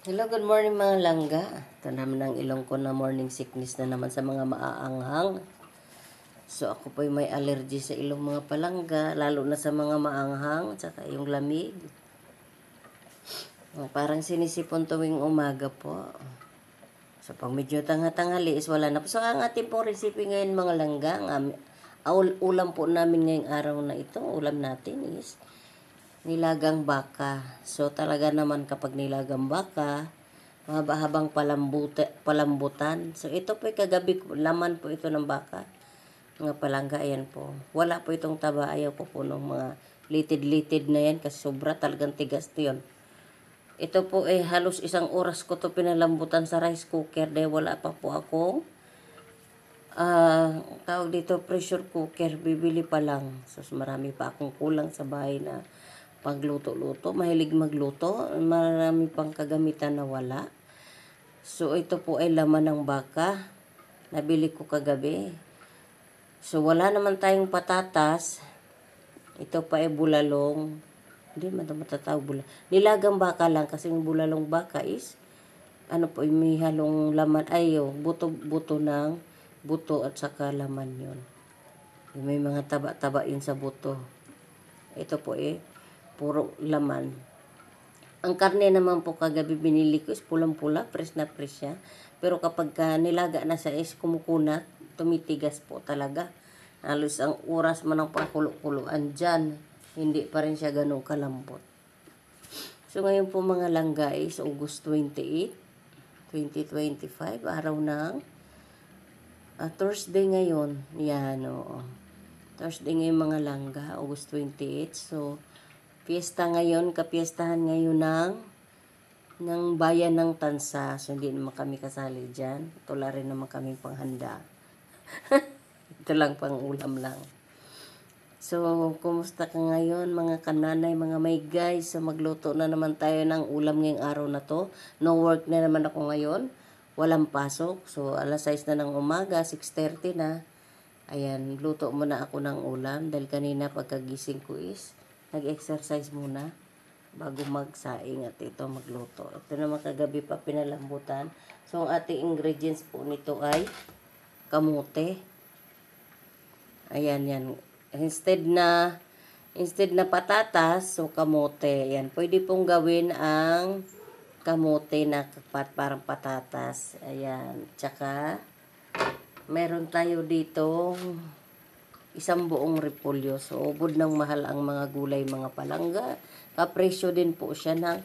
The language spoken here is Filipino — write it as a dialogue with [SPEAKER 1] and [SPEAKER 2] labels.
[SPEAKER 1] Hello, good morning mga langga. Ito naman ang ilong ko na morning sickness na naman sa mga maaanghang. So ako po may allergy sa ilong mga palangga, lalo na sa mga maanghang, tsaka yung lamig. Parang sinisipon tuwing umaga po. So pag medyo tanga-tanghali is wala na po. So ang ating pong recipe ngayon mga langga, ulam po namin ngayong araw na ito, ulam natin is nilagang baka. So talaga naman kapag nilagang baka, mahaba-habang palambutan. So ito po kagabi, laman po ito ng baka. Mga palangga, ayan po. Wala po itong taba, ayaw ko po ng mga litid-litid na yan kasi sobra talagang tigas to yun. Ito po halos isang oras ko to pinalambutan sa rice cooker dahil wala pa po akong tawag dito pressure cooker, bibili pa lang. So marami pa akong kulang sa bahay na pagluto-luto, mahilig magluto, marami pang kagamitan na wala. So ito po ay laman ng baka, nabili ko kagabi. So wala naman tayong patatas, ito pa ay bulalong, hindi matatawag bulalong, nilagang baka lang kasi yung bulalong baka is, ano po, may halong laman, buto ng buto at saka laman yun. May mga taba-taba yun sa buto. Ito po puro laman. Ang karne naman po kagabi binili ko is pulang-pula, fresh na fresh siya. Pero kapag nilaga na sa kumukunat, tumitigas po talaga. Halos ang oras man ang pakulo-kuloan dyan, hindi pa rin siya ganun kalambot. So ngayon po mga langga is August 28, 2025, araw ng Thursday ngayon. Yan, oo. Thursday ngayon mga langga, August 28. So fiesta ngayon, kapiestahan ngayon ng bayan ng Tansa. So, hindi naman kami kasali dyan. Tula rin naman kami panghanda. Ito lang pang ulam lang. So, kumusta ka ngayon mga kananay, mga may guys? So, magluto na naman tayo ng ulam ngayong araw na to. No work na naman ako ngayon. Walang pasok. So, alas 6 na ng umaga, 6:30 na. Ayan, luto muna ako ng ulam. Dahil kanina pagkagising ko is nag-exercise muna bago magsaing at ito magluto. Ito naman kagabi pa pinalambutan. So, ang ating ingredients po nito ay kamote. Ayan, yan. Instead na patatas, so kamote. Ayan, pwede pong gawin ang kamote na parang patatas. Ayan, tsaka meron tayo dito isang buong repolyo. So, ubod ng mahal ang mga gulay, mga palangga. Kapresyo din po siya ng